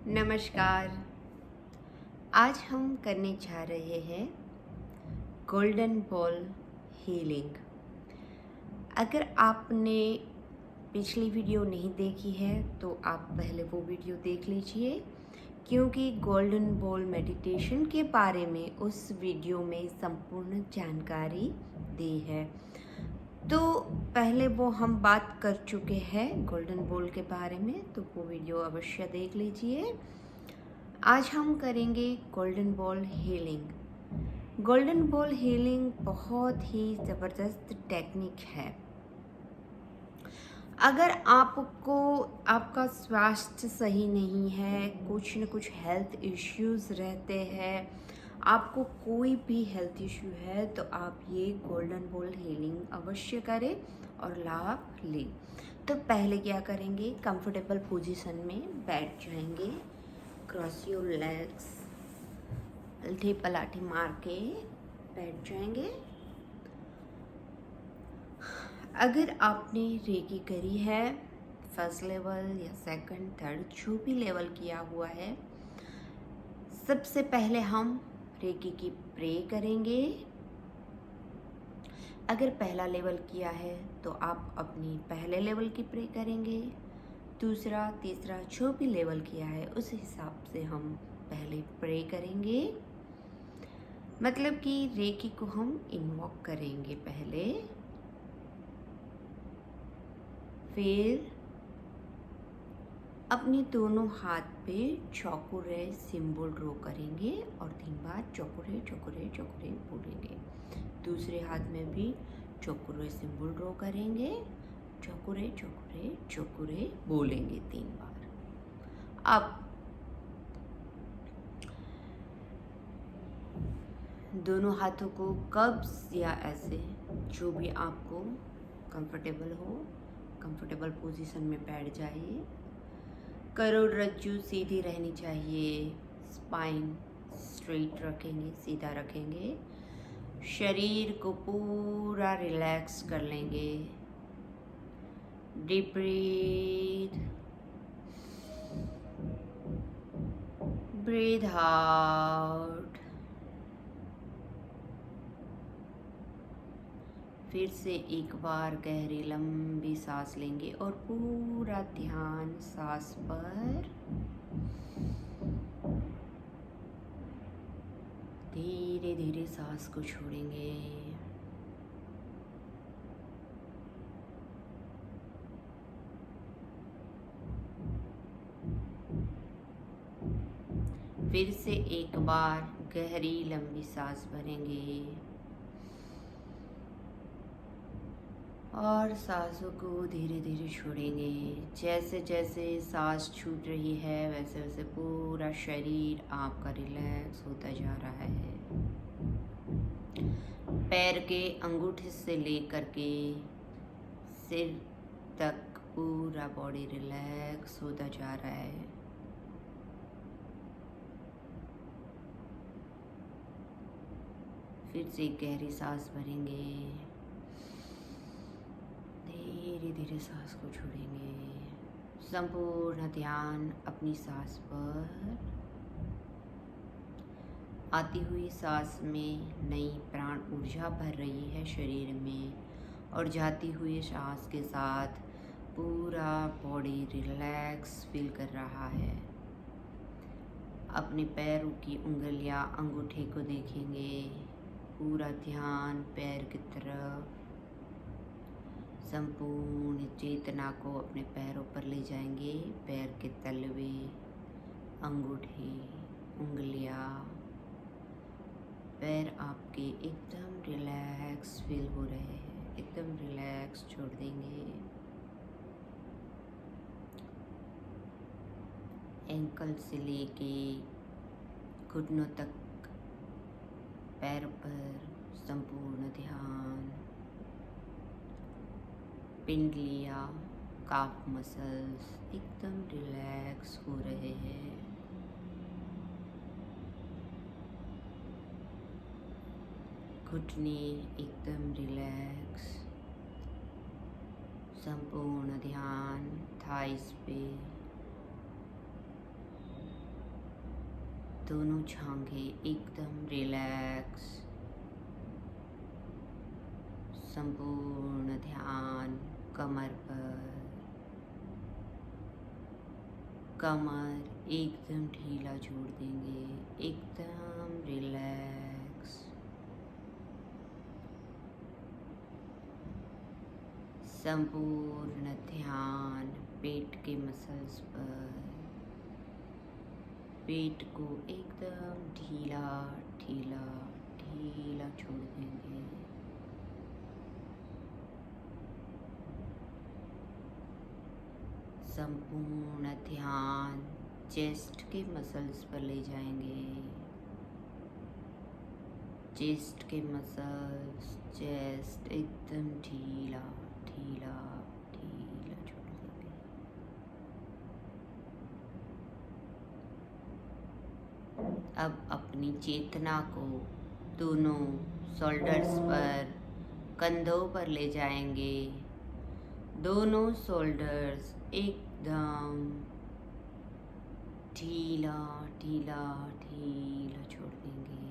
नमस्कार। आज हम करने जा रहे हैं गोल्डन बॉल हीलिंग। अगर आपने पिछली वीडियो नहीं देखी है तो आप पहले वो वीडियो देख लीजिए, क्योंकि गोल्डन बॉल मेडिटेशन के बारे में उस वीडियो में संपूर्ण जानकारी दी है। तो पहले वो हम बात कर चुके हैं गोल्डन बॉल के बारे में, तो वो वीडियो अवश्य देख लीजिए। आज हम करेंगे golden ball healing. Golden ball healing बहुत ही ज़बरदस्त टेक्निक है। अगर आपको आपका स्वास्थ्य सही नहीं है, कुछ न कुछ हेल्थ इश्यूज़ रहते हैं, आपको कोई भी हेल्थ इश्यू है, तो आप ये गोल्डन बॉल हीलिंग अवश्य करें और लाभ लें। तो पहले क्या करेंगे, कंफर्टेबल पोजीशन में बैठ जाएंगे, क्रॉस योर लेग्स, पलटी पलाटी मार के बैठ जाएंगे। अगर आपने रेकी करी है, फर्स्ट लेवल या सेकंड, थर्ड, जो भी लेवल किया हुआ है, सबसे पहले हम रेकी की प्रे करेंगे। अगर पहला लेवल किया है तो आप अपनी पहले लेवल की प्रे करेंगे। दूसरा, तीसरा, जो भी लेवल किया है उस हिसाब से हम पहले प्रे करेंगे। मतलब कि रेकी को हम इन्वॉक करेंगे पहले, फिर अपने दोनों हाथ पे चौकुरे सिंबल ड्रॉ करेंगे और 3 बार चौकुरे चौकुरे चौकुरे बोलेंगे। दूसरे हाथ में भी चौकुरे सिंबल ड्रॉ करेंगे, चौकुरे चौकुरे चौकुरे बोलेंगे 3 बार। अब दोनों हाथों को कब्ज या ऐसे जो भी आपको कंफर्टेबल हो, कंफर्टेबल पोजीशन में बैठ जाइए। करोड़रज्जु सीधी रहनी चाहिए, स्पाइन स्ट्रेट रखेंगे, सीधा रखेंगे। शरीर को पूरा रिलैक्स कर लेंगे। Deep breath, breath out. फिर से एक बार गहरी लंबी सांस लेंगे और पूरा ध्यान सांस पर। धीरे धीरे सांस को छोड़ेंगे। फिर से एक बार गहरी लंबी सांस भरेंगे और सांसों को धीरे धीरे छोड़ेंगे। जैसे जैसे सांस छूट रही है वैसे वैसे पूरा शरीर आपका रिलैक्स होता जा रहा है। पैर के अंगूठे से लेकर के सिर तक पूरा बॉडी रिलैक्स होता जा रहा है। फिर से गहरी सांस भरेंगे, धीरे धीरे सांस को छोड़ेंगे। संपूर्ण ध्यान अपनी सांस पर। आती हुई सांस में नई प्राण ऊर्जा भर रही है शरीर में, और जाती हुई सांस के साथ पूरा बॉडी रिलैक्स फील कर रहा है। अपने पैरों की उंगलियां, अंगूठे को देखेंगे। पूरा ध्यान पैर की तरफ, संपूर्ण चेतना को अपने पैरों पर ले जाएंगे। पैर के तलवे, अंगूठे, उंगलियां, पैर आपके एकदम रिलैक्स फील हो रहे हैं, एकदम रिलैक्स छोड़ देंगे। एंकल से लेके घुटनों तक पैर पर संपूर्ण ध्यान। पिंडलिया, काफ मसल्स एकदम रिलैक्स हो रहे हैं। घुटने एकदम रिलैक्स। संपूर्ण ध्यान थाइस पे, दोनों छांगे एकदम रिलैक्स। संपूर्ण ध्यान कमर पर। कमर एकदम ढीला छोड़ देंगे, एकदम रिलैक्स। संपूर्ण ध्यान पेट के मसल्स पर। पेट को एकदम ढीला ढीला ढीला छोड़ देंगे। संपूर्ण ध्यान चेस्ट के मसल्स पर ले जाएंगे। चेस्ट के मसल्स, चेस्ट एकदम ढीला ढीला ढीला छोड़ देंगे। अब अपनी चेतना को दोनों शोल्डर्स पर, कंधों पर ले जाएंगे। दोनों शोल्डर्स एकदम ढीला ढीला ढीला छोड़ देंगे।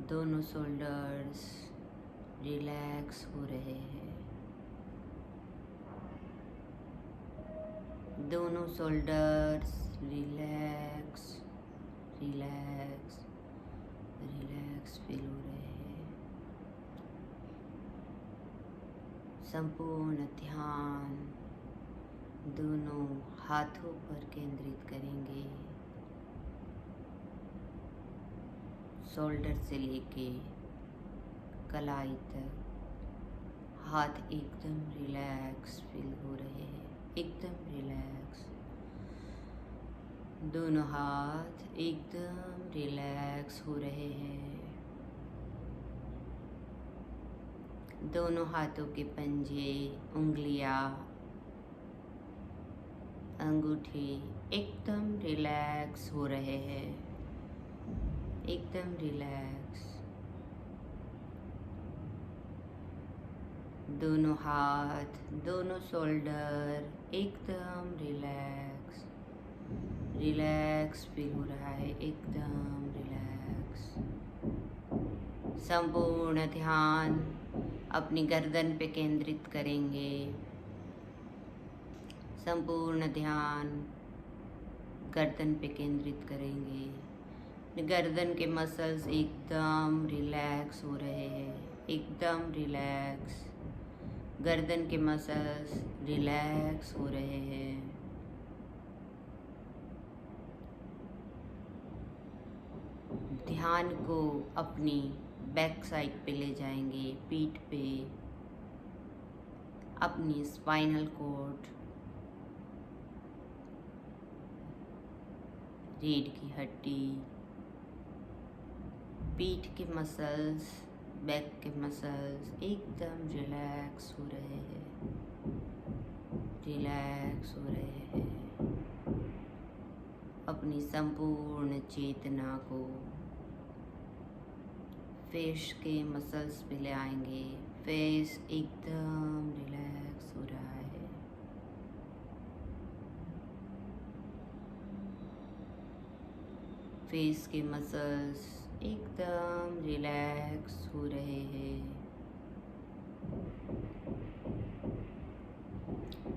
दोनों शोल्डर्स रिलैक्स हो रहे हैं। दोनों shoulders relax relax relax feel हो रहे हैं। संपूर्ण ध्यान दोनों हाथों पर केंद्रित करेंगे। शोल्डर से लेके कलाई तक हाथ एकदम रिलैक्स फील हो रहे हैं, एकदम रिलैक्स। दोनों हाथ एकदम रिलैक्स हो रहे हैं। दोनों हाथों के पंजे, उंगलियां, अंगूठी एकदम रिलैक्स हो रहे हैं, एकदम रिलैक्स। दोनों हाथ, दोनों शोल्डर एकदम रिलैक्स रिलैक्स फील हो रहा है, एकदम रिलैक्स। संपूर्ण ध्यान अपनी गर्दन पे केंद्रित करेंगे। संपूर्ण ध्यान गर्दन पे केंद्रित करेंगे। गर्दन के मसल्स एकदम रिलैक्स हो रहे हैं, एकदम रिलैक्स। गर्दन के मसल्स रिलैक्स हो रहे हैं। ध्यान को अपनी बैक साइड पे ले जाएंगे, पीठ पे, अपनी स्पाइनल कॉर्ड, रीढ़ की हड्डी, पीठ के मसल्स, बैक के मसल्स एकदम रिलैक्स हो रहे हैं, रिलैक्स हो रहे हैं। अपनी संपूर्ण चेतना को फेस के मसल्स पे ले आएंगे। फेस एकदम रिलैक्स हो रहा है। फेस के मसल्स एकदम रिलैक्स हो रहे हैं।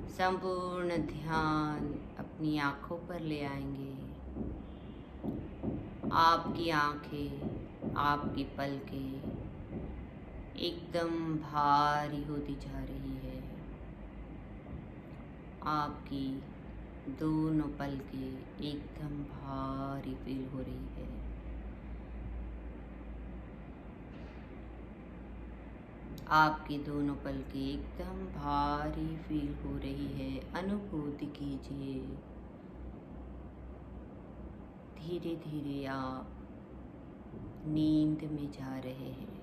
संपूर्ण ध्यान अपनी आँखों पर ले आएंगे। आपकी आँखें, आपकी पलकें एकदम भारी होती जा रही है। आपकी दोनों पलकें एकदम भारी फील हो रही है। आपकी दोनों पलकें एकदम भारी फील हो रही है। अनुभूति कीजिए। धीरे धीरे आप नींद में जा रहे हैं।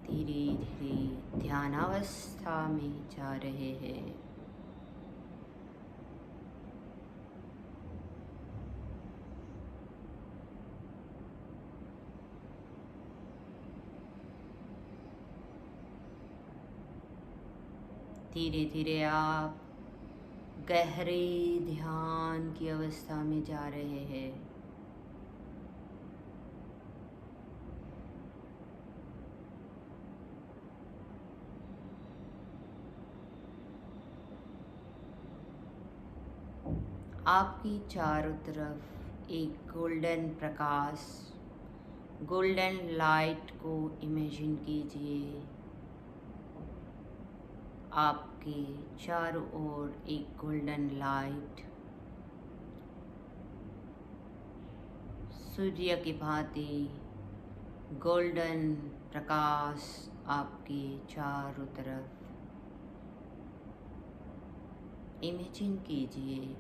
धीरे धीरे ध्यानावस्था में जा रहे हैं। धीरे धीरे आप गहरे ध्यान की अवस्था में जा रहे हैं। आपकी चारों तरफ एक गोल्डन प्रकाश, गोल्डन लाइट को इमेजिन कीजिए। आपके चारों ओर एक गोल्डन लाइट सूर्य की भांति गोल्डन प्रकाश आपके चारों तरफ इमेजिन कीजिए।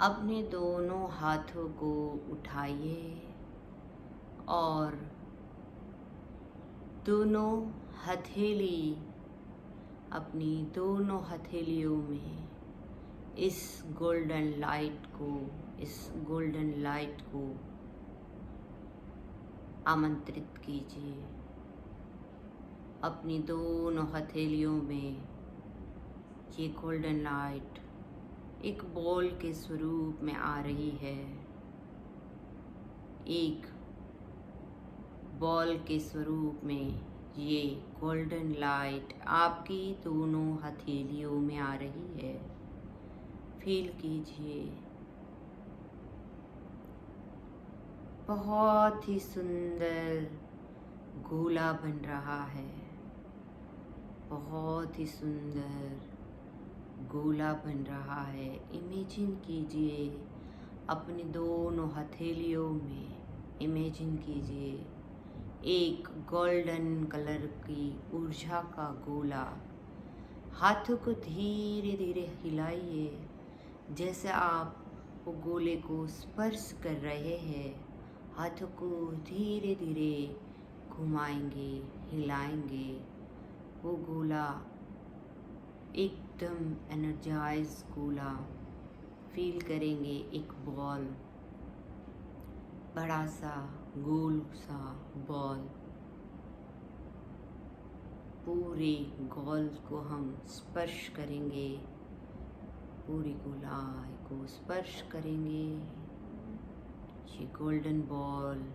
अपने दोनों हाथों को उठाइए और दोनों हथेली, अपनी दोनों हथेलियों में इस गोल्डन लाइट को आमंत्रित कीजिए। अपनी दोनों हथेलियों में ये गोल्डन लाइट एक बॉल के स्वरूप में आ रही है। एक बॉल के स्वरूप में ये गोल्डन लाइट आपकी दोनों हथेलियों में आ रही है। फील कीजिए। बहुत ही सुंदर गोला बन रहा है। बहुत ही सुंदर गोला बन रहा है। इमेजिन कीजिए अपनी दोनों हथेलियों में, इमेजिन कीजिए एक गोल्डन कलर की ऊर्जा का गोला। हाथों को धीरे धीरे हिलाइए जैसे आप वो गोले को स्पर्श कर रहे हैं। हाथों को धीरे धीरे घुमाएंगे, हिलाएंगे। वो गोला एकदम एनर्जाइज गोला फील करेंगे। एक बॉल, बड़ा सा गोल सा बॉल, पूरे गोल को हम स्पर्श करेंगे, पूरी गोलाई को स्पर्श करेंगे। ये गोल्डन बॉल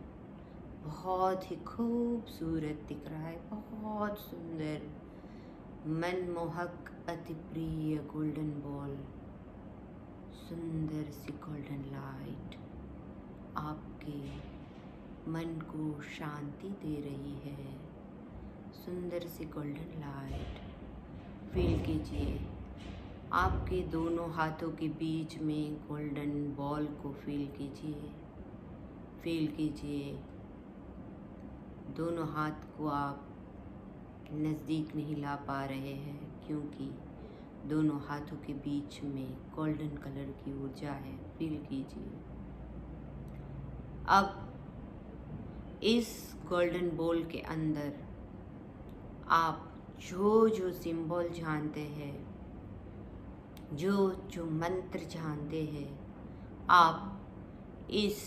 बहुत ही खूबसूरत दिख रहा है। बहुत सुंदर, मनमोहक, अति प्रिय गोल्डन बॉल। सुंदर सी गोल्डन लाइट आपके मन को शांति दे रही है। सुंदर सी गोल्डन लाइट फील कीजिए। आपके दोनों हाथों के बीच में गोल्डन बॉल को फील कीजिए। फील कीजिए। दोनों हाथ को आप नज़दीक नहीं ला पा रहे हैं क्योंकि दोनों हाथों के बीच में गोल्डन कलर की ऊर्जा है। फील कीजिए। अब इस गोल्डन बॉल के अंदर आप जो जो सिंबल जानते हैं, जो जो मंत्र जानते हैं, आप इस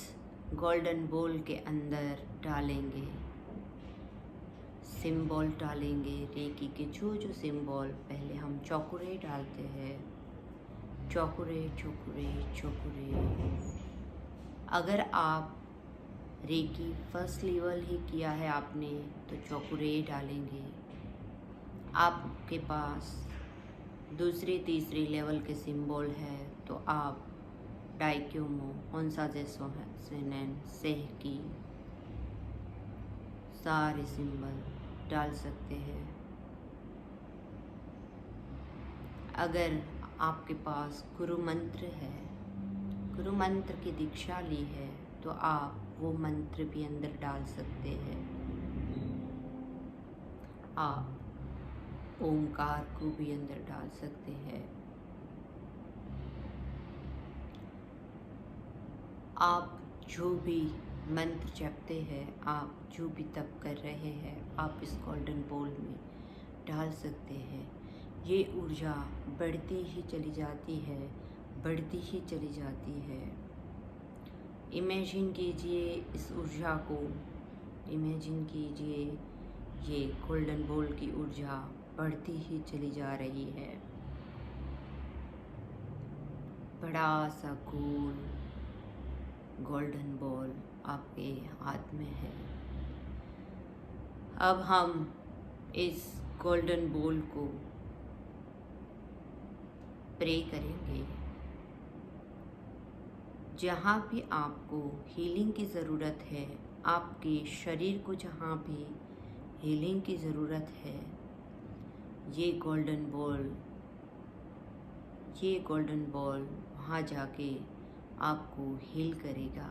गोल्डन बॉल के अंदर डालेंगे। सिंबल डालेंगे रेकी के जो जो सिंबल। पहले हम चौकुरे डालते हैं। चौकुरे चौकुरे चौकुरे। अगर आप रेकी फर्स्ट लेवल ही किया है आपने तो चौकुरे डालेंगे। आपके पास दूसरे तीसरे लेवल के सिंबल है तो आप डाइक्योमो, होंसा जैसो सेनन, सेह की सारे सिंबल डाल सकते हैं। अगर आपके पास गुरु मंत्र है, गुरु मंत्र की दीक्षा ली है तो आप वो मंत्र भी अंदर डाल सकते हैं। आप ओमकार को भी अंदर डाल सकते हैं। आप जो भी मंत्र जपते हैं, आप जो भी तप कर रहे हैं, आप इस गोल्डन बॉल में डाल सकते हैं। ये ऊर्जा बढ़ती ही चली जाती है, बढ़ती ही चली जाती है। इमेजिन कीजिए इस ऊर्जा को, इमेजिन कीजिए ये गोल्डन बॉल की ऊर्जा बढ़ती ही चली जा रही है। बड़ा सा गोल गोल्डन बॉल आपके हाथ में है। अब हम इस गोल्डन बॉल को प्रे करेंगे। जहाँ भी आपको हीलिंग की ज़रूरत है, आपके शरीर को जहाँ भी हीलिंग की ज़रूरत है, ये गोल्डन बॉल वहाँ जाके आपको हील करेगा।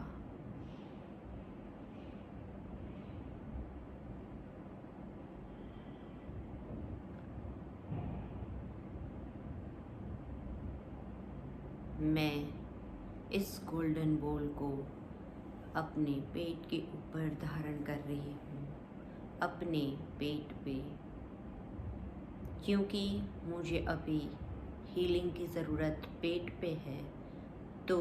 मैं इस गोल्डन बॉल को अपने पेट के ऊपर धारण कर रही हूँ, अपने पेट पे, क्योंकि मुझे अभी हीलिंग की ज़रूरत पेट पे है। तो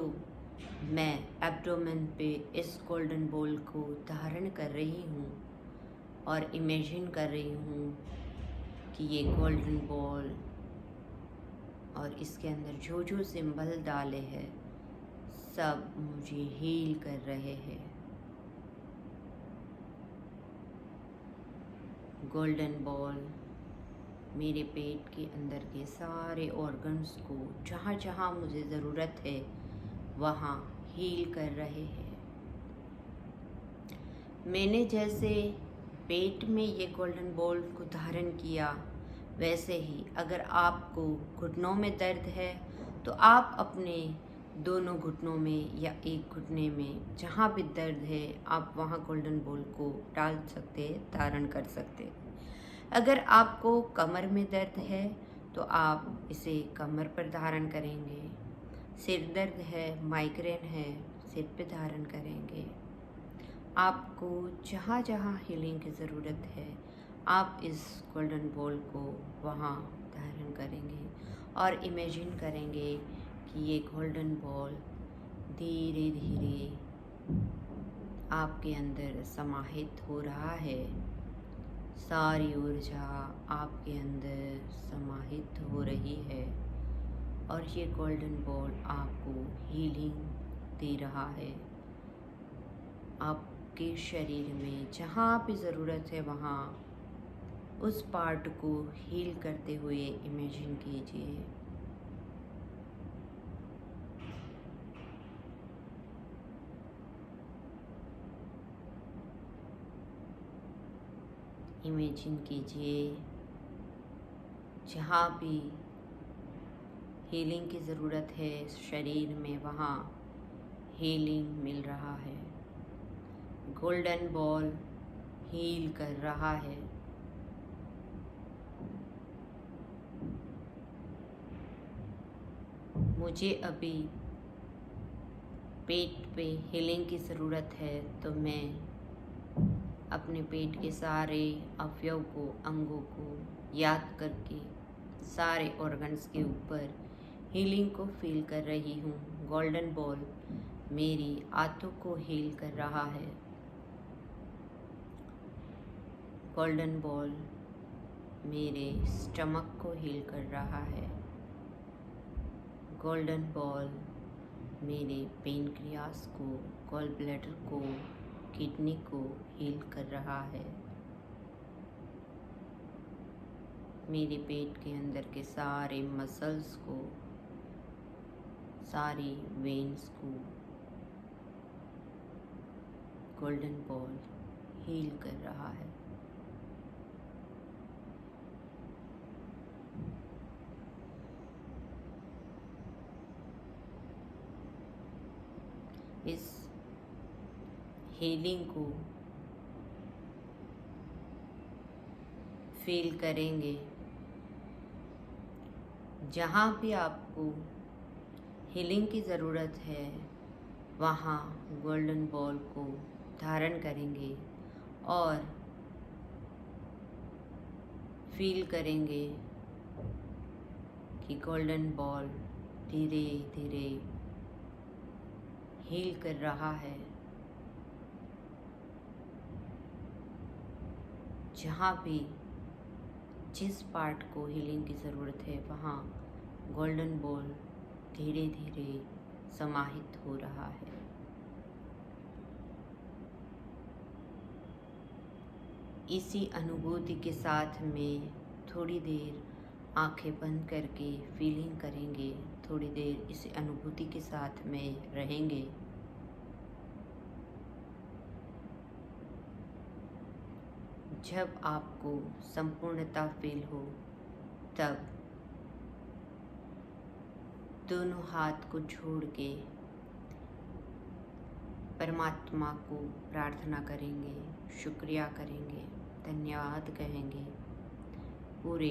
मैं एब्डोमेन पे इस गोल्डन बॉल को धारण कर रही हूँ और इमेजिन कर रही हूँ कि ये गोल्डन बॉल और इसके अंदर जो जो सिंबल डाले हैं सब मुझे हील कर रहे हैं। गोल्डन बॉल मेरे पेट के अंदर के सारे ऑर्गन्स को जहाँ जहाँ मुझे ज़रूरत है वहाँ हील कर रहे हैं। मैंने जैसे पेट में ये गोल्डन बॉल को धारण किया, वैसे ही अगर आपको घुटनों में दर्द है तो आप अपने दोनों घुटनों में या एक घुटने में जहाँ भी दर्द है आप वहाँ गोल्डन बॉल को डाल सकते हैं, धारण कर सकते हैं। अगर आपको कमर में दर्द है तो आप इसे कमर पर धारण करेंगे। सिर दर्द है, माइग्रेन है, सिर पे धारण करेंगे। आपको जहाँ जहाँ हीलिंग की ज़रूरत है आप इस गोल्डन बॉल को वहाँ धारण करेंगे और इमेजिन करेंगे कि ये गोल्डन बॉल धीरे धीरे आपके अंदर समाहित हो रहा है। सारी ऊर्जा आपके अंदर समाहित हो रही है और ये गोल्डन बॉल आपको हीलिंग दे रहा है। आपके शरीर में जहाँ भी ज़रूरत है वहाँ उस पार्ट को हील करते हुए इमेजिन कीजिए। इमेजिन कीजिए जहाँ भी हीलिंग की ज़रूरत है शरीर में वहाँ हीलिंग मिल रहा है। गोल्डन बॉल हील कर रहा है। मुझे अभी पेट पे हीलिंग की ज़रूरत है तो मैं अपने पेट के सारे अवयव को, अंगों को याद करके सारे ऑर्गन्स के ऊपर हीलिंग को फील कर रही हूँ। गोल्डन बॉल मेरी आंतों को हील कर रहा है। गोल्डन बॉल मेरे स्टमक को हील कर रहा है। गोल्डन बॉल मेरे पेनक्रियास को, गॉल ब्लैडर को, किडनी को हील कर रहा है। मेरे पेट के अंदर के सारे मसल्स को, सारी वेन्स को गोल्डन बॉल हील कर रहा है। इस हीलिंग को फील करेंगे। जहाँ भी आपको हीलिंग की ज़रूरत है वहाँ गोल्डन बॉल को धारण करेंगे और फील करेंगे कि गोल्डन बॉल धीरे धीरे हील कर रहा है। जहाँ भी जिस पार्ट को हीलिंग की ज़रूरत है वहाँ गोल्डन बॉल धीरे धीरे समाहित हो रहा है। इसी अनुभूति के साथ में थोड़ी देर आंखें बंद करके फीलिंग करेंगे, थोड़ी देर इस अनुभूति के साथ में रहेंगे। जब आपको संपूर्णता फील हो तब दोनों हाथ को जोड़ के परमात्मा को प्रार्थना करेंगे, शुक्रिया करेंगे, धन्यवाद कहेंगे। पूरे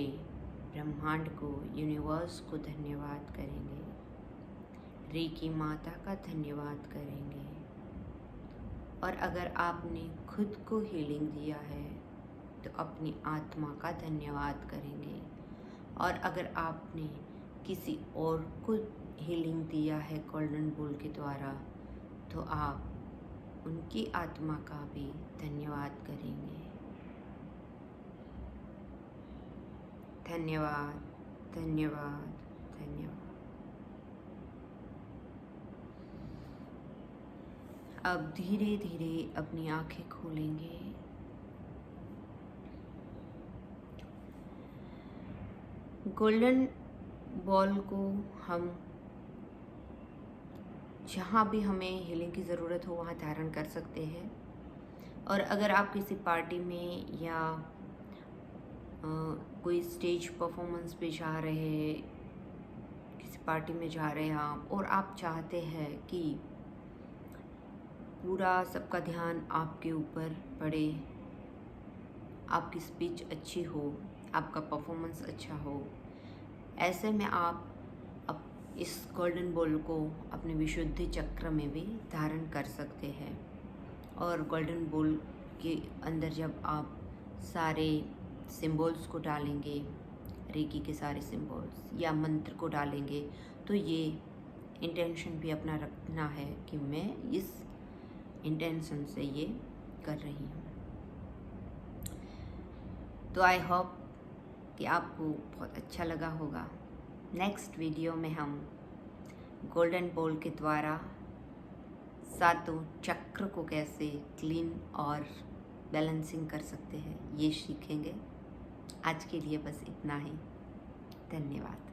ब्रह्मांड को, यूनिवर्स को धन्यवाद करेंगे। रेकी माता का धन्यवाद करेंगे। और अगर आपने खुद को हीलिंग दिया है तो अपनी आत्मा का धन्यवाद करेंगे। और अगर आपने किसी और को हीलिंग दिया है गोल्डन बॉल के द्वारा तो आप उनकी आत्मा का भी धन्यवाद करेंगे। धन्यवाद, धन्यवाद, धन्यवाद। अब धीरे धीरे अपनी आंखें खोलेंगे। गोल्डन बॉल को हम जहाँ भी हमें हीलिंग की ज़रूरत हो वहाँ धारण कर सकते हैं। और अगर आप किसी पार्टी में या कोई स्टेज परफॉर्मेंस पे जा रहे हैं, किसी पार्टी में जा रहे हैं आप, और आप चाहते हैं कि पूरा सबका ध्यान आपके ऊपर पड़े, आपकी स्पीच अच्छी हो, आपका परफॉर्मेंस अच्छा हो, ऐसे में आप इस गोल्डन बॉल को अपने विशुद्धि चक्र में भी धारण कर सकते हैं। और गोल्डन बॉल के अंदर जब आप सारे सिंबल्स को डालेंगे, रेकी के सारे सिंबल्स या मंत्र को डालेंगे, तो ये इंटेंशन भी अपना रखना है कि मैं इस इंटेंशन से ये कर रही हूँ। तो आई होप कि आपको बहुत अच्छा लगा होगा। नेक्स्ट वीडियो में हम गोल्डन बॉल के द्वारा सातों चक्र को कैसे क्लीन और बैलेंसिंग कर सकते हैं ये सीखेंगे। आज के लिए बस इतना ही। धन्यवाद।